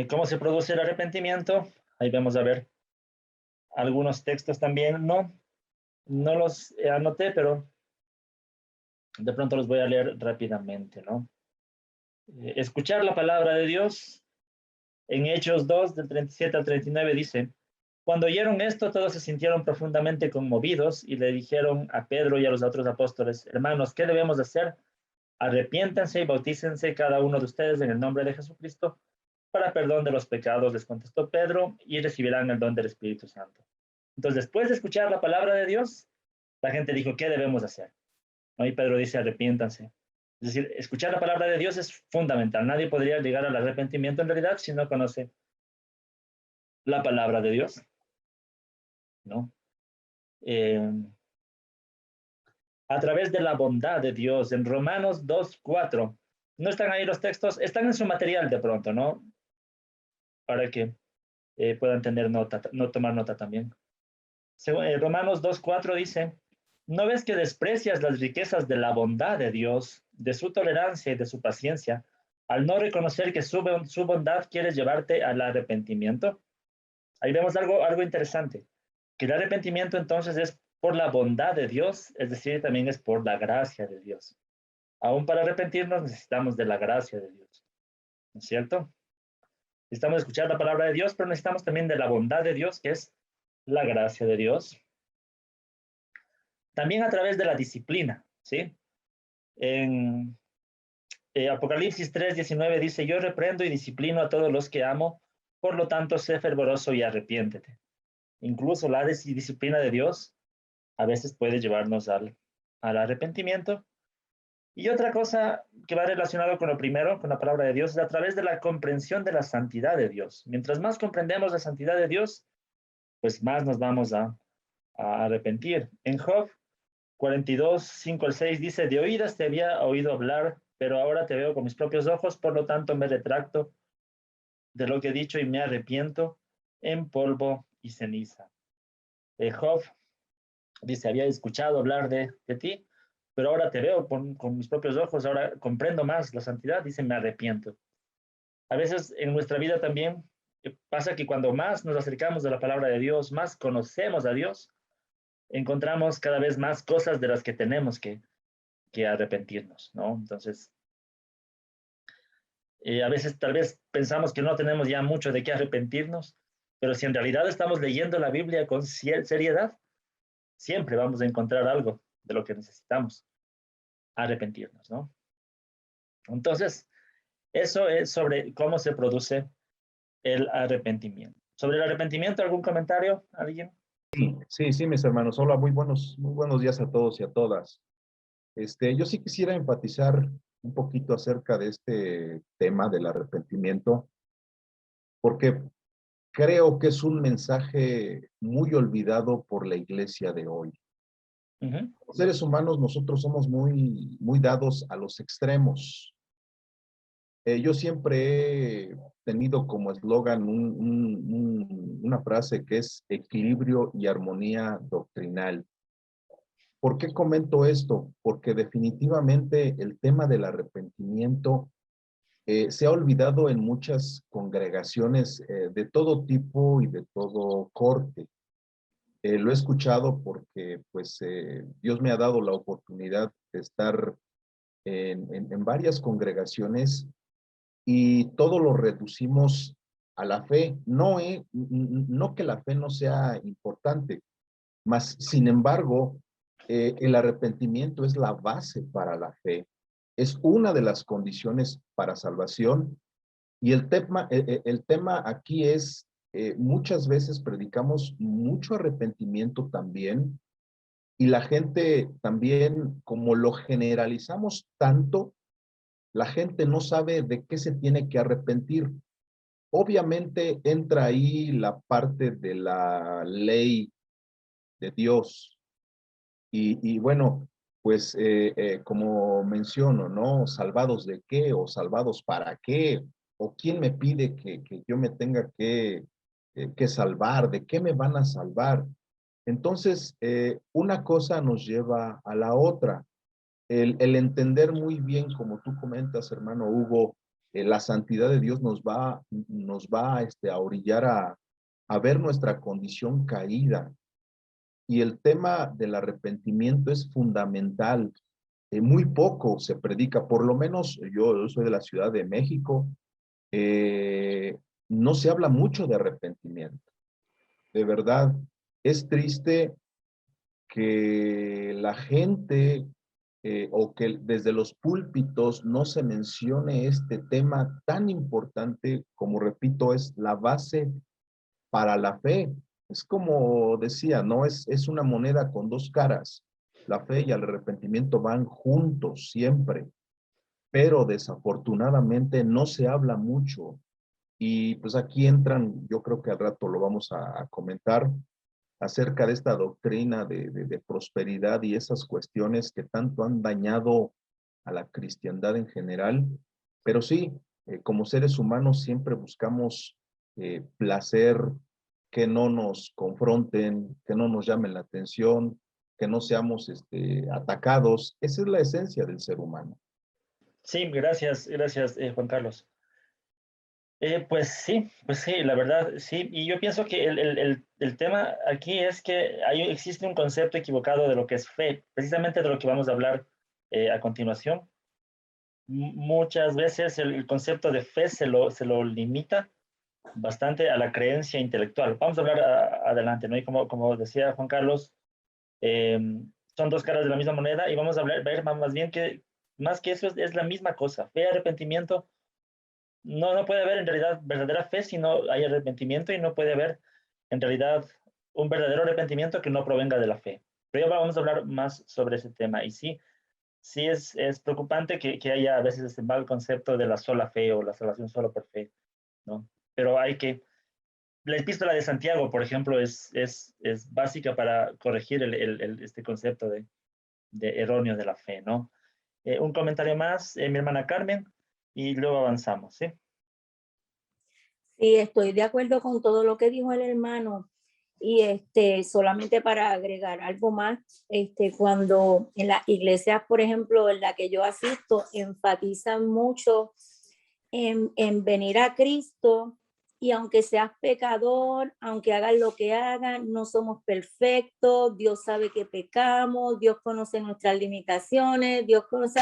¿Cómo se produce el arrepentimiento? Ahí vamos a ver algunos textos también. No los anoté, pero de pronto los voy a leer rápidamente, ¿no? Escuchar la palabra de Dios. En Hechos 2, del 37 al 39 dice, cuando oyeron esto, todos se sintieron profundamente conmovidos y le dijeron a Pedro y a los otros apóstoles, hermanos, ¿qué debemos hacer? Arrepiéntanse y bautícense cada uno de ustedes en el nombre de Jesucristo para perdón de los pecados, les contestó Pedro, y recibirán el don del Espíritu Santo. Entonces, después de escuchar la palabra de Dios, la gente dijo, ¿qué debemos hacer? ¿No? Y Pedro dice, arrepiéntanse. Es decir, escuchar la palabra de Dios es fundamental. Nadie podría llegar al arrepentimiento en realidad si no conoce la palabra de Dios, ¿no? Eh, a través de la bondad de Dios, en Romanos 2:4. No están ahí los textos, están en su material de pronto, ¿no? Para que puedan tener nota, no tomar nota también. Romanos 2:4 dice, ¿no ves que desprecias las riquezas de la bondad de Dios, de su tolerancia y de su paciencia, al no reconocer que su bondad quiere llevarte al arrepentimiento? Ahí vemos algo interesante, que el arrepentimiento entonces es por la bondad de Dios, es decir, también es por la gracia de Dios. Aún para arrepentirnos necesitamos de la gracia de Dios, ¿no es cierto? Necesitamos escuchar la palabra de Dios, pero necesitamos también de la bondad de Dios, que es la gracia de Dios. También a través de la disciplina, ¿sí? En Apocalipsis 3:19 dice, yo reprendo y disciplino a todos los que amo, por lo tanto, sé fervoroso y arrepiéntete. Incluso la disciplina de Dios a veces puede llevarnos al arrepentimiento. Y otra cosa que va relacionado con lo primero, con la palabra de Dios, es a través de la comprensión de la santidad de Dios. Mientras más comprendemos la santidad de Dios, pues más nos vamos a arrepentir. En Job 42, 5 al 6 dice, de oídas te había oído hablar, pero ahora te veo con mis propios ojos, por lo tanto me retracto de lo que he dicho y me arrepiento en polvo y ceniza. Job dice, había escuchado hablar de ti, pero ahora te veo con mis propios ojos, ahora comprendo más la santidad, dice, me arrepiento. A veces en nuestra vida también pasa que cuando más nos acercamos a la palabra de Dios, más conocemos a Dios, encontramos cada vez más cosas de las que tenemos que arrepentirnos, ¿no? Entonces, a veces tal vez pensamos que no tenemos ya mucho de qué arrepentirnos, pero si en realidad estamos leyendo la Biblia con seriedad, siempre vamos a encontrar algo de lo que necesitamos arrepentirnos, ¿no? Entonces, eso es sobre cómo se produce el arrepentimiento. Sobre el arrepentimiento, ¿algún comentario? ¿Alguien? Sí, mis hermanos. Hola, muy buenos días a todos y a todas. Yo sí quisiera enfatizar un poquito acerca de este tema del arrepentimiento, porque creo que es un mensaje muy olvidado por la iglesia de hoy. Uh -huh. Los seres humanos, nosotros somos muy dados a los extremos. Yo siempre he tenido como eslogan una frase que es equilibrio y armonía doctrinal. ¿Por qué comento esto? Porque definitivamente el tema del arrepentimiento se ha olvidado en muchas congregaciones de todo tipo y de todo corte. Lo he escuchado porque pues Dios me ha dado la oportunidad de estar en varias congregaciones y todo lo reducimos a la fe. No que la fe no sea importante, mas sin embargo, el arrepentimiento es la base para la fe. Es una de las condiciones para salvación. Y el tema aquí es, muchas veces predicamos mucho arrepentimiento también, y la gente también, como lo generalizamos tanto, la gente no sabe de qué se tiene que arrepentir. Obviamente entra ahí la parte de la ley de Dios. Y bueno, pues como menciono, ¿no? ¿Salvados de qué? ¿O salvados para qué? ¿O quién me pide que yo me tenga que salvar? ¿De qué me van a salvar? Entonces, una cosa nos lleva a la otra. El entender muy bien, como tú comentas, hermano Hugo, la santidad de Dios nos va a orillar a ver nuestra condición caída. Y el tema del arrepentimiento es fundamental. Muy poco se predica, por lo menos yo soy de la Ciudad de México, no se habla mucho de arrepentimiento. De verdad, es triste que la gente o que desde los púlpitos no se mencione este tema tan importante, como repito, es la base para la fe. Es como decía, ¿no? Es una moneda con dos caras. La fe y el arrepentimiento van juntos siempre, pero desafortunadamente no se habla mucho. Y pues aquí entran, yo creo que al rato lo vamos a comentar, acerca de esta doctrina de prosperidad y esas cuestiones que tanto han dañado a la cristiandad en general. Pero sí, como seres humanos siempre buscamos placer, que no nos confronten, que no nos llamen la atención, que no seamos atacados. Esa es la esencia del ser humano. Sí, gracias, gracias, Juan Carlos. Pues sí, la verdad, sí. Y yo pienso que el tema aquí es que existe un concepto equivocado de lo que es fe, precisamente de lo que vamos a hablar a continuación. Muchas veces el concepto de fe se lo limita bastante a la creencia intelectual. Vamos a hablar adelante, ¿no? Y como decía Juan Carlos, eh, son dos caras de la misma moneda y vamos a ver más bien que más que eso es la misma cosa. Fe y arrepentimiento no puede haber en realidad verdadera fe si no hay arrepentimiento y no puede haber en realidad un verdadero arrepentimiento que no provenga de la fe. Pero ya vamos a hablar más sobre ese tema. Y sí, sí es preocupante que haya a veces este mal concepto de la sola fe o la salvación solo por fe, ¿no? Pero hay que... La epístola de Santiago, por ejemplo, es básica para corregir este concepto de erróneo de la fe, ¿no? Un comentario más, mi hermana Carmen, y luego avanzamos, ¿sí? Sí, estoy de acuerdo con todo lo que dijo el hermano. Y solamente para agregar algo más, cuando en las iglesias, por ejemplo, en la que yo asisto, enfatizan mucho en venir a Cristo, y aunque seas pecador, aunque hagas lo que hagan, no somos perfectos, Dios sabe que pecamos, Dios conoce nuestras limitaciones, Dios conoce,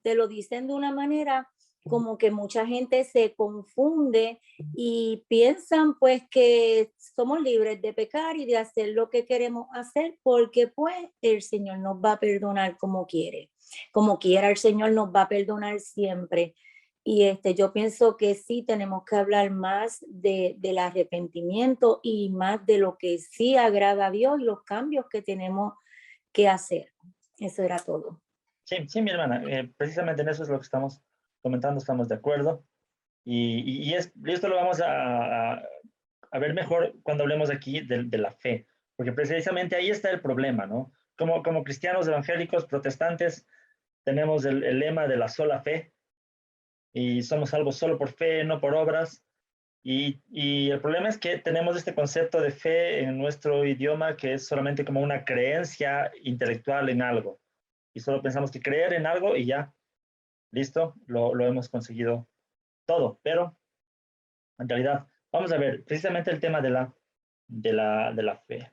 te lo dicen de una manera como que mucha gente se confunde y piensan pues que somos libres de pecar y de hacer lo que queremos hacer porque pues el Señor nos va a perdonar como quiere. Como quiera el Señor nos va a perdonar siempre. Y yo pienso que sí tenemos que hablar más del arrepentimiento y más de lo que sí agrada a Dios y los cambios que tenemos que hacer. Eso era todo. Sí, sí, mi hermana, precisamente en eso es lo que estamos comentando, estamos de acuerdo. Y esto lo vamos a ver mejor cuando hablemos aquí de la fe, porque precisamente ahí está el problema, ¿no? Como cristianos evangélicos, protestantes, tenemos el lema de la sola fe y somos salvos solo por fe, no por obras. Y el problema es que tenemos este concepto de fe en nuestro idioma que es solamente como una creencia intelectual en algo. Y solo pensamos que creer en algo y ya, listo, lo hemos conseguido todo. Pero en realidad, vamos a ver precisamente el tema de la fe.